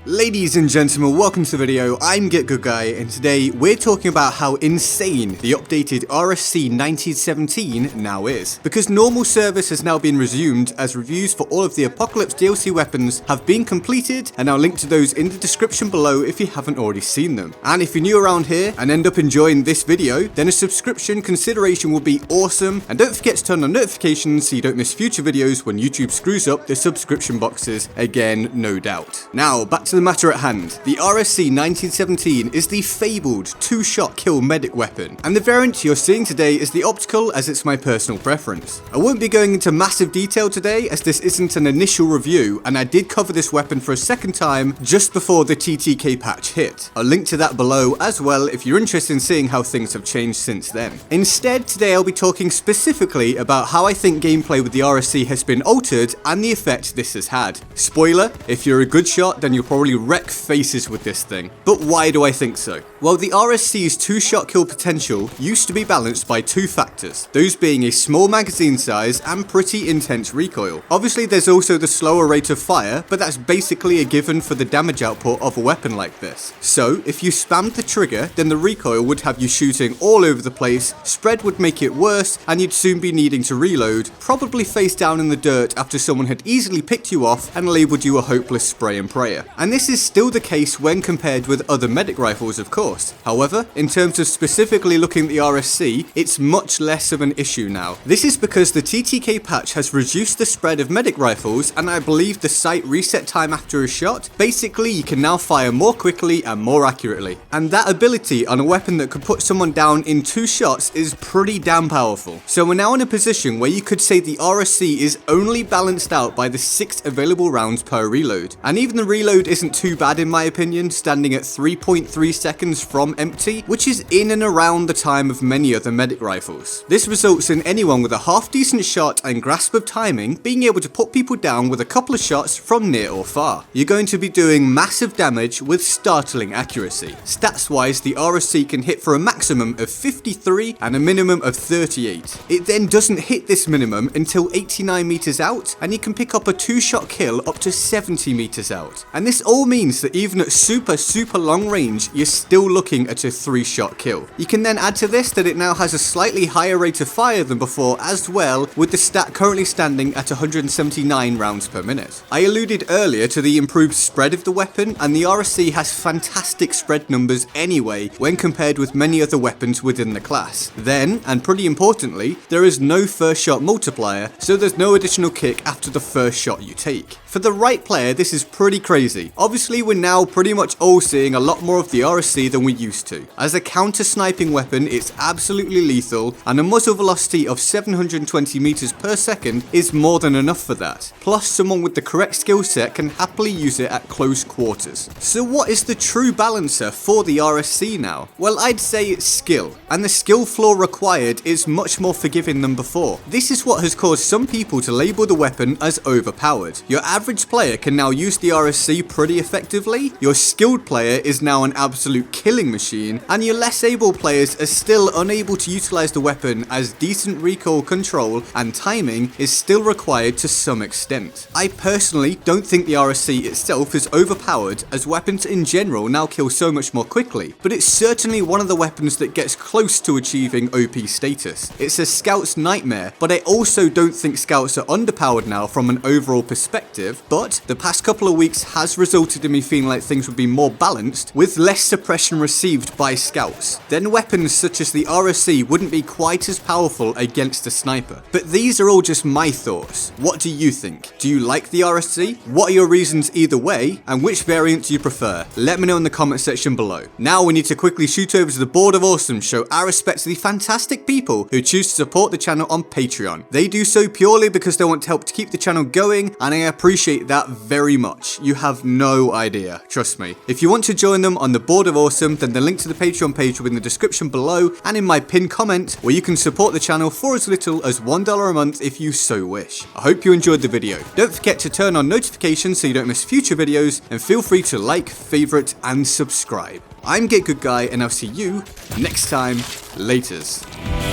Ladies and gentlemen, welcome to the video. I'm Get Good Guy, and today we're talking about how insane the updated RSC 1917 now is. Because normal service has now been resumed, as reviews for all of the Apocalypse DLC weapons have been completed, and I'll link to those in the description below if you haven't already seen them. And if you're new around here and end up enjoying this video, then a subscription consideration will be awesome, and don't forget to turn on notifications so you don't miss future videos when YouTube screws up the subscription boxes again, no doubt. Now, back to the matter at hand. The RSC 1917 is the fabled two-shot kill medic weapon, and the variant you're seeing today is the optical, as it's my personal preference. I won't be going into massive detail today as this isn't an initial review, and I did cover this weapon for a second time just before the TTK patch hit. I'll link to that below as well if you're interested in seeing how things have changed since then. Instead, today I'll be talking specifically about how I think gameplay with the RSC has been altered and the effect this has had. Spoiler, if you're a good shot then you'll probably wreck faces with this thing. But why do I think so? Well, the RSC's two-shot kill potential used to be balanced by two factors, those being a small magazine size and pretty intense recoil. Obviously there's also the slower rate of fire, but that's basically a given for the damage output of a weapon like this. So if you spammed the trigger, then the recoil would have you shooting all over the place, spread would make it worse, and you'd soon be needing to reload, probably face down in the dirt after someone had easily picked you off and labelled you a hopeless spray and prayer. And this is still the case when compared with other medic rifles, of course. However, in terms of specifically looking at the RSC, it's much less of an issue now. This is because the TTK patch has reduced the spread of medic rifles, and I believe the sight reset time after a shot. Basically, you can now fire more quickly and more accurately. And that ability on a weapon that could put someone down in 2 shots is pretty damn powerful. So we're now in a position where you could say the RSC is only balanced out by the 6 available rounds per reload. And even the reload isn't too bad in my opinion, standing at 3.3 seconds from empty, which is in and around the time of many other medic rifles. This results in anyone with a half decent shot and grasp of timing being able to put people down with a couple of shots from near or far. You're going to be doing massive damage with startling accuracy. Stats wise, the RSC can hit for a maximum of 53 and a minimum of 38. It then doesn't hit this minimum until 89 meters out, and you can pick up a 2-shot kill up to 70 meters out. And this all means that even at super long range, you're still looking at a 3-shot kill. You can then add to this that it now has a slightly higher rate of fire than before as well, with the stat currently standing at 179 rounds per minute. I alluded earlier to the improved spread of the weapon, and the RSC has fantastic spread numbers anyway when compared with many other weapons within the class. Then, and pretty importantly, there is no first shot multiplier, so there's no additional kick after the first shot you take. For the right player, this is pretty crazy. Obviously, we're now pretty much all seeing a lot more of the RSC than we used to. As a counter-sniping weapon, it's absolutely lethal, and a muzzle velocity of 720 meters per second is more than enough for that. Plus, someone with the correct skill set can happily use it at close quarters. So what is the true balancer for the RSC now? Well, I'd say it's skill, and the skill floor required is much more forgiving than before. This is what has caused some people to label the weapon as overpowered. Your average player can now use the RSC pretty effectively, your skilled player is now an absolute killing machine, and your less able players are still unable to utilize the weapon as decent recoil control and timing is still required to some extent. I personally don't think the RSC itself is overpowered, as weapons in general now kill so much more quickly, but it's certainly one of the weapons that gets close to achieving OP status. It's a scout's nightmare, but I also don't think scouts are underpowered now from an overall perspective, but the past couple of weeks has resulted in me feeling like things would be more balanced with less suppression received by scouts. Then weapons such as the RSC wouldn't be quite as powerful against a sniper. But these are all just my thoughts. What do you think? Do you like the RSC? What are your reasons either way, and which variant do you prefer? Let me know in the comment section below. Now we need to quickly shoot over to the Board of Awesome, show our respect to the fantastic people who choose to support the channel on Patreon. They do so purely because they want to help to keep the channel going, and I appreciate that very much. You have no idea, trust me. If you want to join them on the Board of Awesome, then the link to the Patreon page will be in the description below and in my pinned comment, where you can support the channel for as little as $1 a month if you so wish. I hope you enjoyed the video. Don't forget to turn on notifications so you don't miss future videos, and feel free to like, favorite, and subscribe. I'm Get Good Guy, and I'll see you next time. Laters.